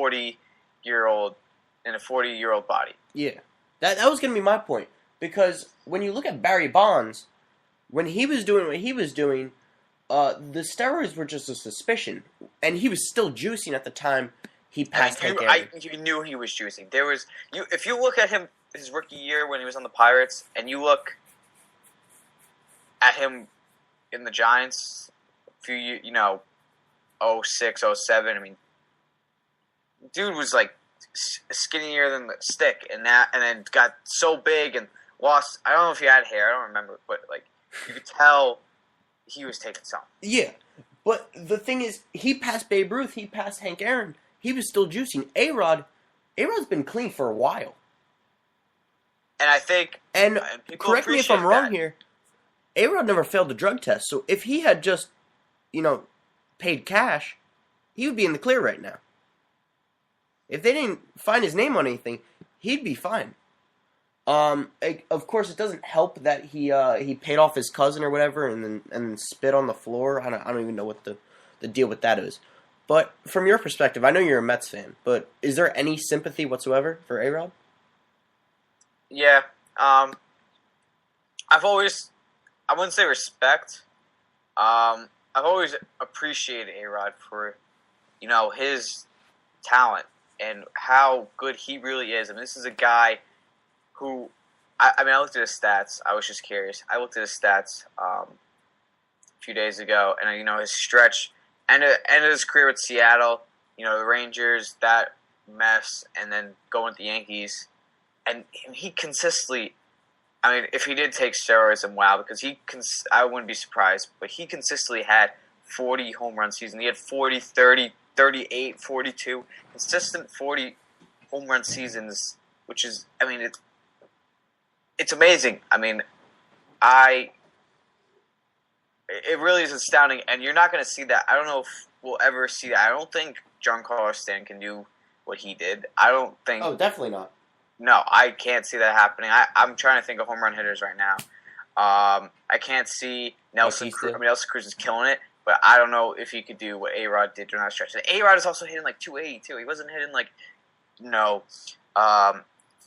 40-year-old body. Yeah, that was going to be my point. Because when you look at Barry Bonds, when he was doing what he was doing, the steroids were just a suspicion, and he was still juicing at the time he passed Hank Aaron. You knew he was juicing. If you look at him his rookie year when he was on the Pirates, and you look at him in the Giants, a few 06, 07, I mean, dude was like skinnier than the stick, and then got so big and lost. I don't know if he had hair. I don't remember, but like you could tell he was taking some. Yeah, but the thing is, he passed Babe Ruth. He passed Hank Aaron. He was still juicing. A-Rod's been clean for a while. And I think, and correct me if I'm wrong here, A-Rod never failed the drug test. So if he had just, paid cash, he would be in the clear right now. If they didn't find his name on anything, he'd be fine. Of course, it doesn't help that he paid off his cousin or whatever, and then spit on the floor. I don't even know what the deal with that is. But from your perspective, I know you're a Mets fan, but is there any sympathy whatsoever for A-Rod? Yeah, I wouldn't say respect. I've always appreciated A-Rod for, his talent and how good he really is. I mean, this is a guy who, I looked at his stats. I was just curious. I looked at his stats a few days ago, and his stretch ended his career with Seattle. The Rangers, that mess, and then going with the Yankees, and he consistently. I mean, if he did take steroids, then wow, because I wouldn't be surprised. But he consistently had 40 home run season. He had 40, 30, 38, 42, consistent 40 home run seasons, which is, it's amazing. I mean, it really is astounding, and you're not going to see that. I don't know if we'll ever see that. I don't think Giancarlo Stanton can do what he did. I don't think. Oh, definitely not. No, I can't see that happening. I'm trying to think of home run hitters right now. I can't see Nelson Cruz. Nelson Cruz is killing it, but I don't know if he could do what A-Rod did during that stretch. And A-Rod is also hitting like 280 too. He wasn't hitting like,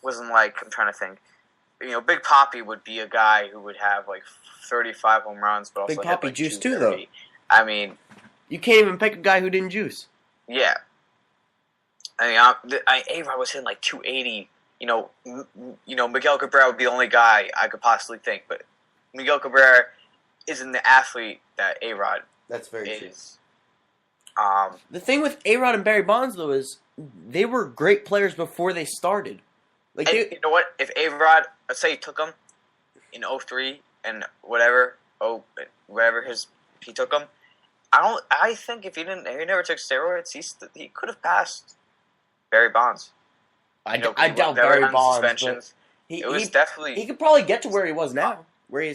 wasn't like, I'm trying to think. Big Papi would be a guy who would have like 35 home runs, but also Big Papi like juiced too, though. I mean, you can't even pick a guy who didn't juice. Yeah, A-Rod was hitting like 280. Miguel Cabrera would be the only guy I could possibly think, but Miguel Cabrera isn't the athlete that A-Rod That's very is. True. The thing with A-Rod and Barry Bonds, though, is they were great players before they started. You know what? If A-Rod, let's say he took him in 03 and whatever he took him, I think if he never took steroids, he could have passed Barry Bonds. I doubt Barry Bonds. But he could probably get to where he is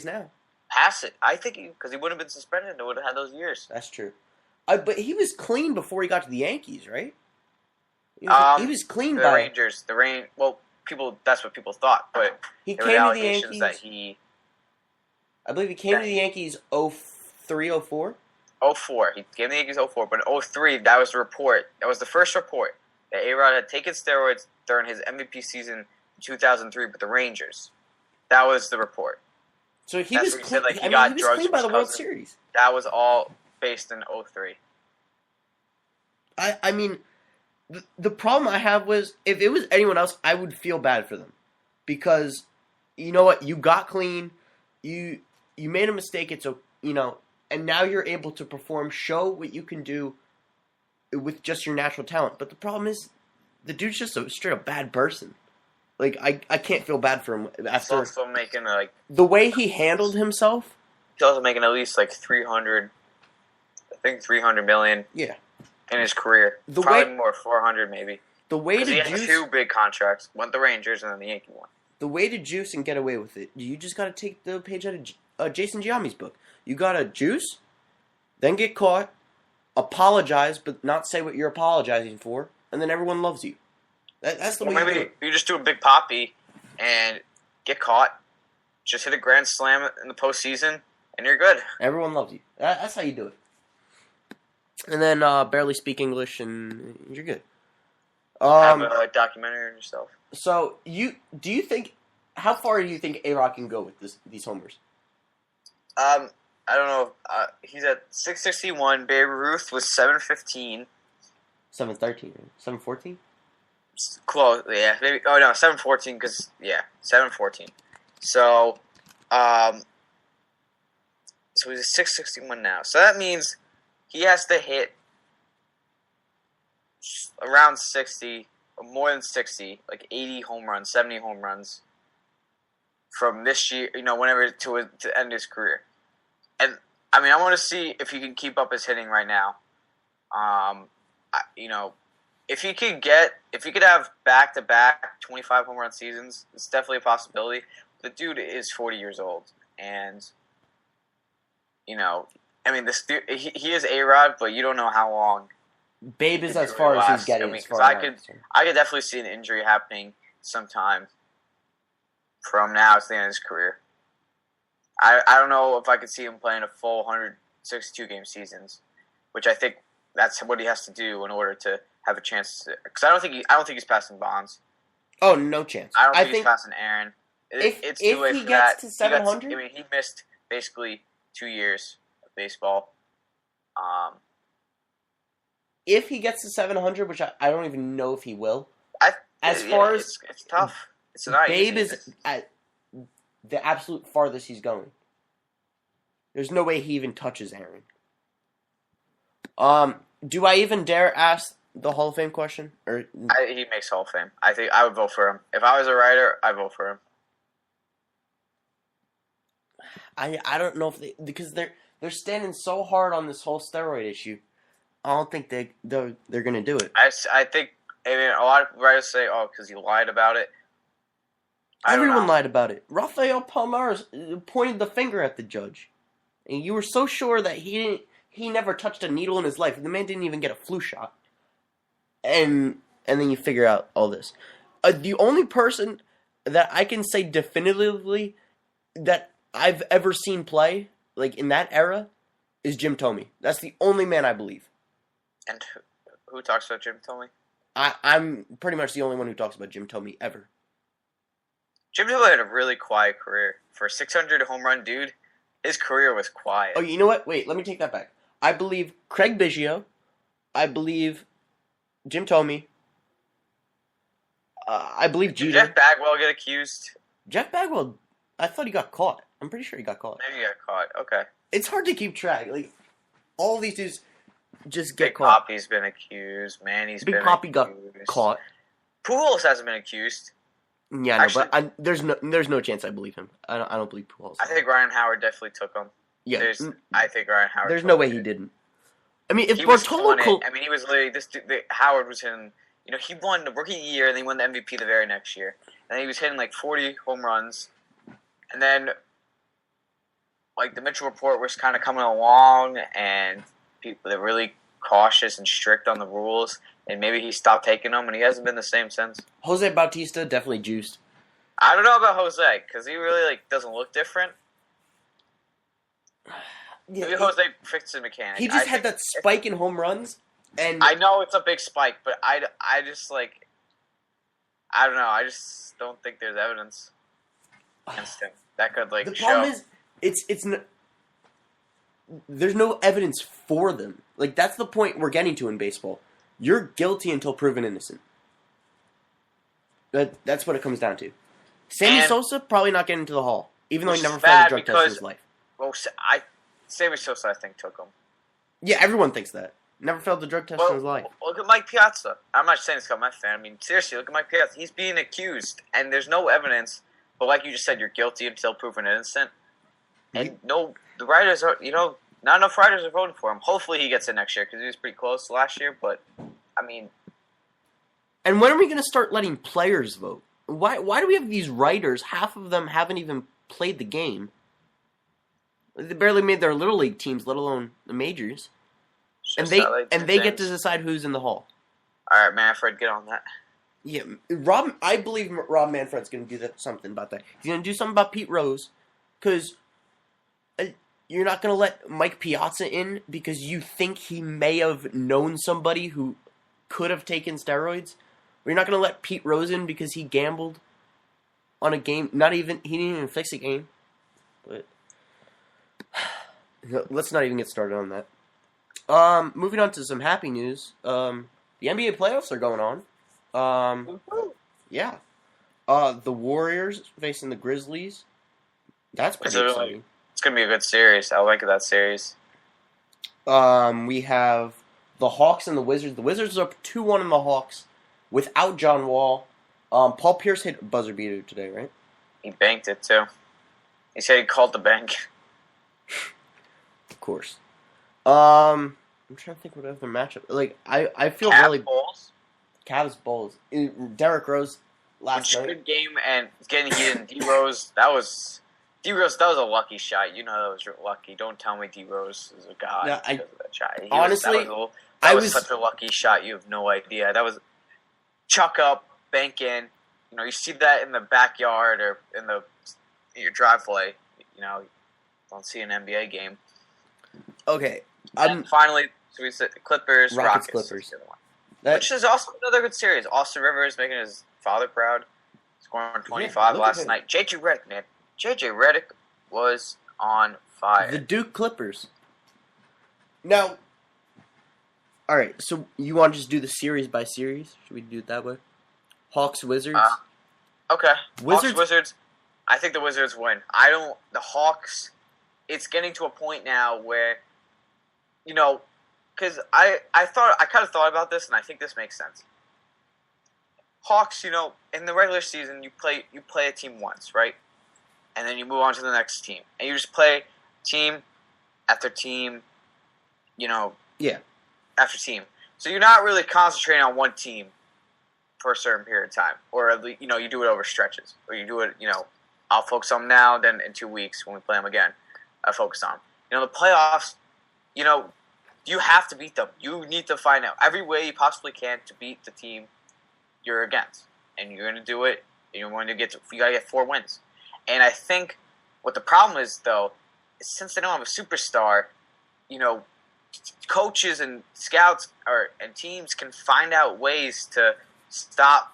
now. Pass it. I think because he wouldn't have been suspended and would have had those years. That's true. But he was clean before he got to the Yankees, right? He was clean the by Rangers. Well, that's what people thought, but he there came were to the allegations Yankees. I believe he came to the Yankees 03, 04? 04. He came to the Yankees 04, but in 03, that was the report. That was the first report that A-Rod had taken steroids during his MVP season in 2003 with the Rangers. That was the report. So he was clean. He he got was drugs clean by the World Series. That was all based in 03. I mean, the problem I have was if it was anyone else, I would feel bad for them because you know what, you got clean, you made a mistake. It's and now you're able to perform, show what you can do with just your natural talent. But the problem is, the dude's just a straight up bad person. Like I can't feel bad for him after He's also making the way he handled himself. He's also making at least like 300 million. Yeah. In his career, probably more 400 maybe. The way to he juice, had two big contracts, one with the Rangers and then the Yankee one. The way to juice and get away with it, you just got to take the page out of Jason Giambi's book. You got to juice, then get caught, apologize, but not say what you're apologizing for, and then everyone loves you. That's the way. Maybe you do it. You just do a Big Papi and get caught, just hit a grand slam in the postseason, and you're good. Everyone loves you. That's how you do it. And then barely speak English, and you're good. Have a documentary on yourself. So do you think, how far do you think A-Rod can go with these homers? I don't know. He's at 661. Babe Ruth was 715. 713, 714. Close, yeah. Maybe. Oh no, 714. Because 714. So, so he's at 661 now. So that means he has to hit around 60, or more than 60, like 80 home runs, 70 home runs from this year. Whenever to end his career. And I mean, I want to see if he can keep up his hitting right now. If he could have back-to-back 25 home run seasons, it's definitely a possibility. The dude is 40 years old, and I mean, this dude, he is A-Rod, but you don't know how long. Babe is as far as he's getting. I could definitely see an injury happening sometime from now to the end of his career. I don't know if I could see him playing a full 162 game seasons, which I think that's what he has to do in order to have a chance. Because I don't think he's passing Bonds. Oh, no chance. I don't think he's passing Aaron. If he gets to 700, he missed basically 2 years of baseball. If he gets to 700, which I don't even know if he will. It's tough. It's not Babe easy. is at the absolute farthest he's going. There's no way he even touches Aaron. Do I even dare ask the Hall of Fame question? He makes Hall of Fame. I think I would vote for him. If I was a writer, I'd vote for him. I don't know if because they're standing so hard on this whole steroid issue. I don't think they're gonna do it. I think a lot of writers say, "Oh, because you lied about it." Everyone lied about it. Rafael Palmeiro pointed the finger at the judge, and you were so sure that he never touched a needle in his life. The man didn't even get a flu shot, and then you figure out all this. The only person that I can say definitively that I've ever seen play, like in that era, is Jim Thome. That's the only man I believe. And who talks about Jim Thome? I'm pretty much the only one who talks about Jim Thome ever. Jim Thome had a really quiet career. For a 600 home run dude, his career was quiet. Oh, you know what? Wait, let me take that back. I believe Craig Biggio. I believe Jim Thome. I believe Jeter. Did Jeff Bagwell get accused? Jeff Bagwell, I thought he got caught. I'm pretty sure he got caught. Maybe he got caught. Okay. It's hard to keep track. Like, all these dudes just get Big caught. Papi's been accused. Manny's Big been Papi accused. got caught. Pujols hasn't been accused. Yeah, Actually, no, but there's no chance I believe him. I don't believe Pujols. I think Ryan Howard definitely took him. Yeah, I think Ryan Howard. There's no way he didn't. I mean, if he Bartolo, I mean, he was literally this. Howard was hitting. He won the rookie year, and then he won the MVP the very next year, and then he was hitting like 40 home runs, and then like the Mitchell report was kind of coming along, and people they're really cautious and strict on the rules, and maybe he stopped taking them, and he hasn't been the same since. Jose Bautista definitely juiced. I don't know about Jose because he really doesn't look different. Yeah, maybe Jose fixed his mechanic. He just had that spike in home runs, and I know it's a big spike, but I just I don't know. I just don't think there's evidence against him that could the show. problem is there's no evidence for them. Like, that's the point we're getting to in baseball. You're guilty until proven innocent. That's what it comes down to. Sammy Sosa probably not getting into the Hall, even though he never failed a drug test in his life. Well, Sammy Sosa, I think, took him. Yeah, everyone thinks that. Never failed the drug test in his life. Look at Mike Piazza. I'm not saying this because I'm a fan. I mean, seriously, look at Mike Piazza. He's being accused, and there's no evidence. But like you just said, you're guilty until proven innocent. And the writers are, not enough writers are voting for him. Hopefully he gets it next year because he was pretty close last year. But, I mean. And when are we going to start letting players vote? Why do we have these writers? Half of them haven't even played the game. They barely made their little league teams, let alone the majors. And they get to decide who's in the Hall. All right, Manfred, get on that. Yeah, I believe Rob Manfred's going to do something about that. He's going to do something about Pete Rose, because you're not going to let Mike Piazza in because you think he may have known somebody who could have taken steroids. We're not going to let Pete Rose in because he gambled on a game. He didn't even fix a game. But let's not even get started on that. Moving on to some happy news. The NBA playoffs are going on. Yeah. The Warriors facing the Grizzlies. That's pretty exciting. It's going to be a good series. I like that series. We have the Hawks and the Wizards. The Wizards are up 2-1 in the Hawks without John Wall. Paul Pierce hit a buzzer beater today, right? He banked it, too. He said he called the bank. Of course. I'm trying to think what other matchup. Like, I feel Cavs really... Bulls. Cavs Bulls. Derrick Rose last night. Good game and getting heated. And D-Rose, that was a lucky shot. You know that was lucky. Don't tell me D-Rose is a god because of that shot. Honestly, that was such a lucky shot. You have no idea. That was chuck up, bank in. You know, you see that in the backyard or in your driveway. You know, don't see an NBA game. Okay. And finally, so we said Clippers, Rockets. Clippers. Which is also another good series. Austin Rivers making his father proud, scoring 25 last night. JJ Redick, man. JJ Redick was on fire. The Duke Clippers. Now, all right, so you want to just do the series by series? Should we do it that way? Hawks, Wizards? Okay. Hawks, Wizards. I think the Wizards win. The Hawks, it's getting to a point now where, you know, because I kind of thought about this, and I think this makes sense. Hawks, you know, in the regular season, you play a team once, right? And then you move on to the next team. And you just play team after team, you know. Yeah. After team. So you're not really concentrating on one team for a certain period of time. Or, you know, you do it over stretches. Or you do it, you know, I'll focus on them now, then in 2 weeks when we play them again, I'll focus on them. You know, the playoffs, you know, you have to beat them. You need to find out every way you possibly can to beat the team you're against. And you're going to do it, and you got to get 4 wins. And I think what the problem is, though, is since they don't have a superstar, you know, coaches and scouts and teams can find out ways to stop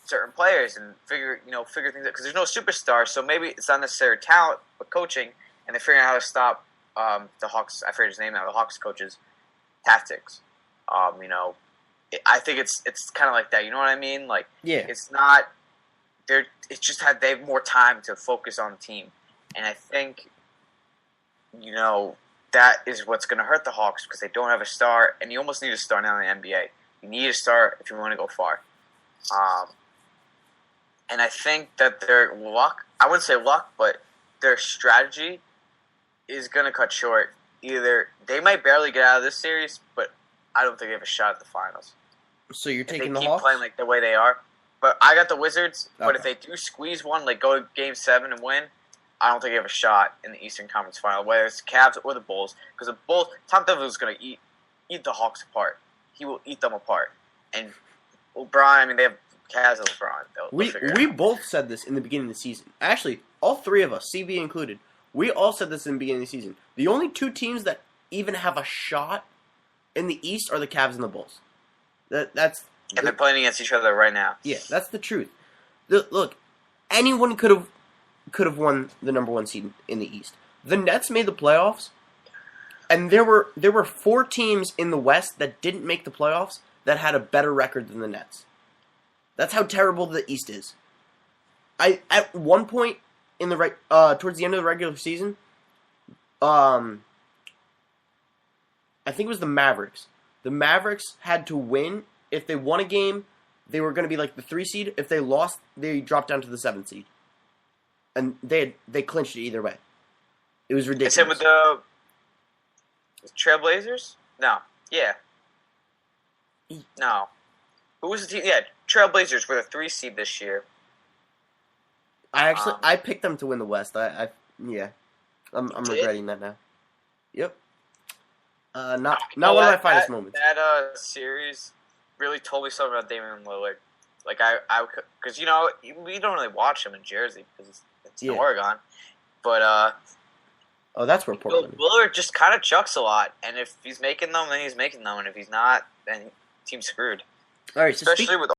certain players and figure things out. Because there's no superstar, so maybe it's not necessarily talent, but coaching, and they're figuring out how to stop the Hawks. I forget his name now. The Hawks coaches' tactics. You know, I think it's kind of like that. You know what I mean? Like, yeah, it's not. It's just they have more time to focus on the team, and I think, you know, that is what's going to hurt the Hawks because they don't have a star, and you almost need a star now in the NBA. You need a star if you want to go far. And I think that their luck, I wouldn't say luck, but their strategy is going to cut short. Either they might barely get out of this series, but I don't think they have a shot at the finals. So you're taking the Hawks? If they keep Hawks? playing like the way they are. But I got the Wizards, okay. But if they do squeeze one, like go to Game 7 and win, I don't think they have a shot in the Eastern Conference Final, whether it's the Cavs or the Bulls. Because the Bulls, Tom Thibodeau is going to eat the Hawks apart. He will eat them apart. And LeBron, I mean, they have Cavs and LeBron. We both said this in the beginning of the season. Actually, all 3 of us, CB included, we all said this in the beginning of the season. The only 2 teams that even have a shot in the East are the Cavs and the Bulls. And they're playing against each other right now. Yeah, that's the truth. Look, anyone could have won the number 1 seed in the East. The Nets made the playoffs, and there were 4 teams in the West that didn't make the playoffs that had a better record than the Nets. That's how terrible the East is. At one point in the towards the end of the regular season, I think it was the Mavericks. The Mavericks had to win. If they won a game, they were going to be like the 3 seed. If they lost, they dropped down to the 7 seed. And they clinched it either way. It was ridiculous. Same with the Trailblazers? No. Yeah. No. Who was the team? Yeah, Trailblazers were the 3 seed this year. I picked them to win the West. I'm regretting that now. Yep. Not one of my finest moments. That series really told me something about Damian Lillard. Like because you know we don't really watch him in Jersey because it's in Oregon, but that's where Portland. Lillard just kind of chucks a lot, and if he's making them, then he's making them, and if he's not, then team's screwed. All right, so especially with